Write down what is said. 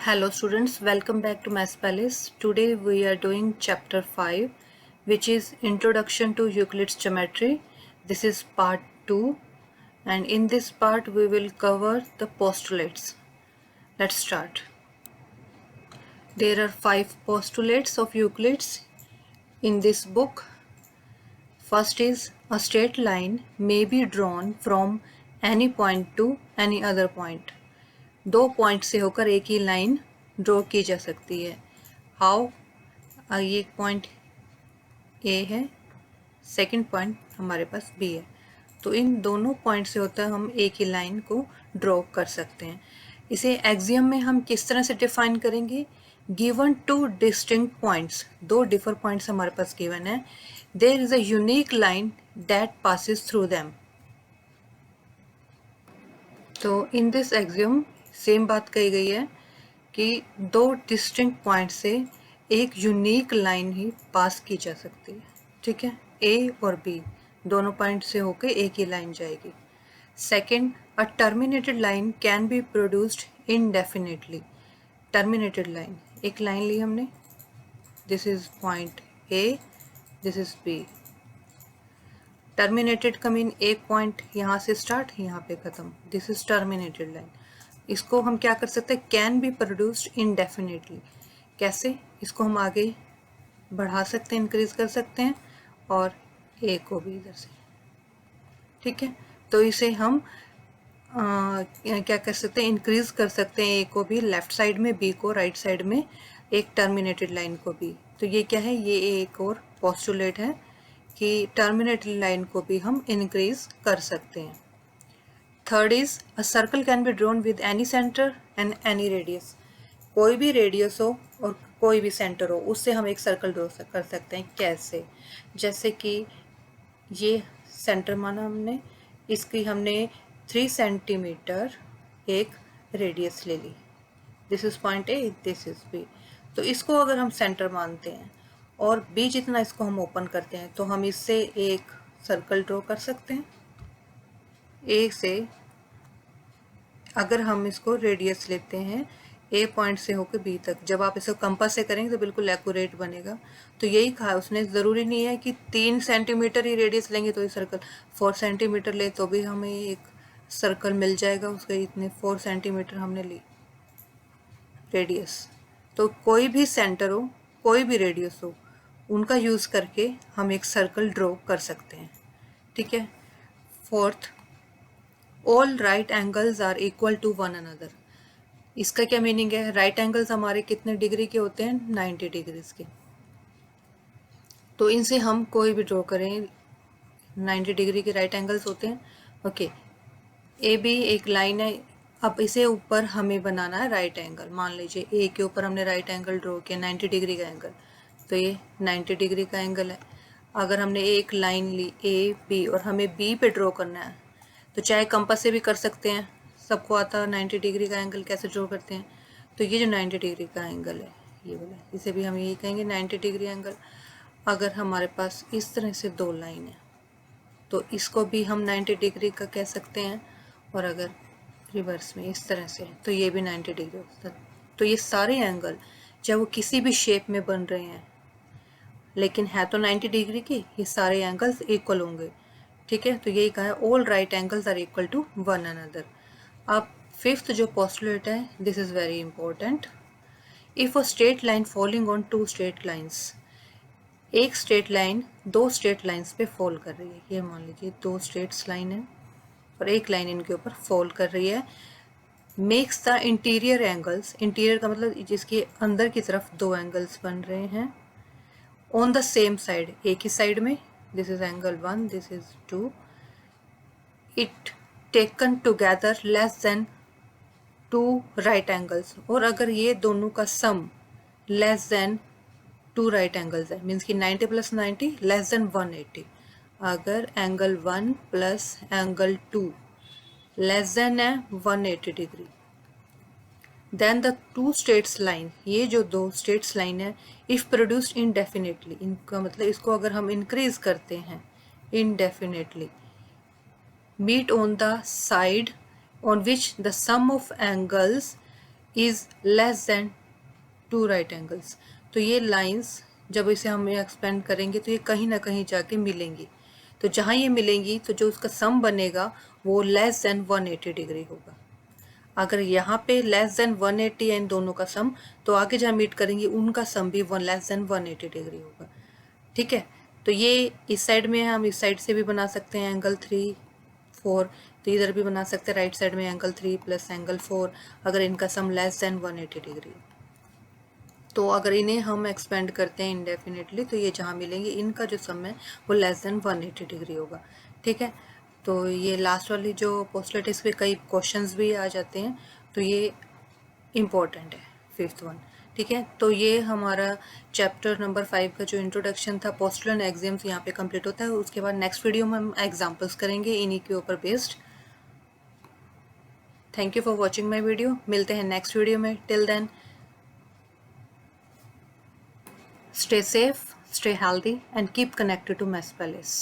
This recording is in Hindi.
Hello students, welcome back to Maths Palace. Today we are doing chapter 5, which is Introduction to Euclid's Geometry. This is part 2, and in this part we will cover the postulates. Let's start. There are 5 postulates of Euclid's in this book. First is a straight line may be drawn from any point to any other point. दो पॉइंट से होकर एक ही लाइन ड्रॉ की जा सकती है. हाउ? ये एक पॉइंट ए है, सेकंड पॉइंट हमारे पास बी है, तो इन दोनों पॉइंट से होता है हम एक ही लाइन को ड्रॉ कर सकते हैं. इसे एक्सियम में हम किस तरह से डिफाइन करेंगे? गिवन टू डिस्टिंक्ट पॉइंट्स, दो डिफर पॉइंट्स हमारे पास गिवन है. There is a unique line that passes through them. तो इन दिस एक्सियम सेम बात कही गई है कि दो डिस्टिंक्ट पॉइंट से एक यूनिक लाइन ही पास की जा सकती है. ठीक है, ए और बी दोनों पॉइंट से होकर एक ही लाइन जाएगी. Second, a terminated line can be produced indefinitely. Terminated line, एक लाइन ली हमने, this is point A, this is B. Terminated का मीन एक पॉइंट यहाँ से स्टार्ट यहाँ पे खत्म, दिस इज टर्मिनेटेड लाइन. इसको हम क्या कर सकते हैं? Can be produced indefinitely. कैसे? इसको हम आगे बढ़ा सकते हैं, इंक्रीज कर सकते हैं, और ए को भी इधर से. ठीक है, तो इसे हम क्या कर सकते हैं? इंक्रीज कर सकते हैं ए को भी लेफ्ट साइड में, बी को राइट साइड में, एक टर्मिनेटेड लाइन को भी. तो ये क्या है? ये एक और पोस्टुलेट है कि टर्मिनेटेड लाइन को भी हम इंक्रीज कर सकते हैं. Third is a circle can be drawn with any centre and any radius. कोई भी रेडियस हो और कोई भी सेंटर हो, उससे हम एक सर्कल ड्रॉ कर सकते हैं. कैसे? जैसे कि ये सेंटर माना हमने, इसकी हमने 3 सेंटीमीटर एक रेडियस ले ली. This is point A, this is B. तो इसको अगर हम सेंटर मानते हैं और बी जितना इसको हम ओपन करते हैं, तो हम इससे एक सर्कल ड्रॉ कर सकते हैं. ए से अगर हम इसको रेडियस लेते हैं ए पॉइंट से होकर बी तक, जब आप इसको कंपास से करेंगे तो बिल्कुल एक्यूरेट बनेगा. तो यही कहा उसने, ज़रूरी नहीं है कि 3 सेंटीमीटर ही रेडियस लेंगे तो ये सर्कल, 4 सेंटीमीटर ले तो भी हमें एक सर्कल मिल जाएगा. उसके इतने 4 सेंटीमीटर हमने ली रेडियस. तो कोई भी सेंटर हो, कोई भी रेडियस हो, उनका यूज़ करके हम एक सर्कल ड्रॉ कर सकते हैं. ठीक है. Fourth, all right angles are equal to one another. इसका क्या मीनिंग है? राइट एंगल्स हमारे कितने डिग्री के होते हैं? 90 डिग्रीज के. तो इनसे हम कोई भी ड्रॉ करें, 90 डिग्री के राइट एंगल्स होते हैं. ओके, ए बी एक लाइन है. अब इसे ऊपर हमें बनाना है राइट एंगल. मान लीजिए ए के ऊपर हमने राइट एंगल ड्रॉ किया, 90 डिग्री का एंगल, तो ये 90 डिग्री का एंगल है. अगर हमने एक लाइन ली ए बी और हमें बी पे ड्रॉ करना है, तो चाहे कंपास से भी कर सकते हैं, सबको आता है 90 डिग्री का एंगल कैसे ड्रॉ करते हैं. तो ये जो 90 डिग्री का एंगल है, ये वाला, इसे भी हम यही कहेंगे 90 डिग्री एंगल. अगर हमारे पास इस तरह से दो लाइन है, तो इसको भी हम 90 डिग्री का कह सकते हैं. और अगर रिवर्स में इस तरह से, तो ये भी 90 डिग्री होता है. तो ये सारे एंगल, चाहे वो किसी भी शेप में बन रहे हैं, लेकिन है तो 90 डिग्री के, ये सारे एंगल्स इक्वल होंगे. ठीक है, तो यही कहा है, all right angles are equal to one another. अब फिफ्थ जो पोस्टुलेट है, this is very important. If a straight line falling on two straight lines, एक स्ट्रेट लाइन दो स्ट्रेट लाइंस पे फॉल कर रही है. ये मान लीजिए दो स्ट्रेट्स लाइन है और एक लाइन इनके ऊपर फॉल कर रही है. Makes the interior angles, interior का मतलब जिसके अंदर की तरफ दो एंगल्स बन रहे हैं, ऑन द सेम साइड, एक ही साइड में, this is angle 1, this is 2, it taken together less than 2 right angles. और अगर ये दोनों का sum less than 2 right angles है, मीन्स कि 90 प्लस 90 लेस देन 180. अगर angle 1 plus angle 2 less than है 180 degree, then the two straights line, ये जो दो स्ट्रेट्स लाइन है, इफ प्रोड्यूस्ड इनडेफिनेटली, इनका मतलब इसको अगर हम इंक्रीज करते हैं indefinitely, meet on the side on which the sum of angles is less than 2 right angles. तो ये लाइंस जब इसे हम एक्सपेंड करेंगे तो ये कहीं ना कहीं जाके मिलेंगी। तो जहाँ ये मिलेंगी तो जो उसका सम बनेगा वो लेस देन 180 डिग्री होगा। अगर यहाँ पे लेस देन 180 है इन दोनों का सम, तो आगे जहाँ मीट करेंगे उनका सम भी लेस देन 180 डिग्री होगा। ठीक है, तो ये इस साइड में हम इस साइड से भी बना सकते हैं एंगल 3, 4, तो इधर भी बना सकते हैं राइट साइड में एंगल 3 प्लस एंगल 4, अगर इनका सम लेस देन 180 डिग्री। तो अगर इन्हें हम एक्सपेंड करते हैं इंडेफिनेटली तो ये जहाँ मिलेंगे इनका जो सम है वो लेस देन 180 डिग्री होगा। ठीक है, तो ये लास्ट वाली जो पोस्टलेट इस पे कई क्वेश्चंस भी आ जाते हैं, तो ये इम्पोर्टेंट है 5th वन। ठीक है, तो ये हमारा चैप्टर नंबर 5 का जो इंट्रोडक्शन था पोस्टल एग्जाम्स यहाँ पे कंप्लीट होता है। उसके बाद नेक्स्ट वीडियो में हम एग्जाम्पल्स करेंगे इन्हीं के ऊपर based. Thank you for watching my video. मिलते हैं नेक्स्ट वीडियो में। Till then stay safe, stay healthy and keep connected to Mess Palace.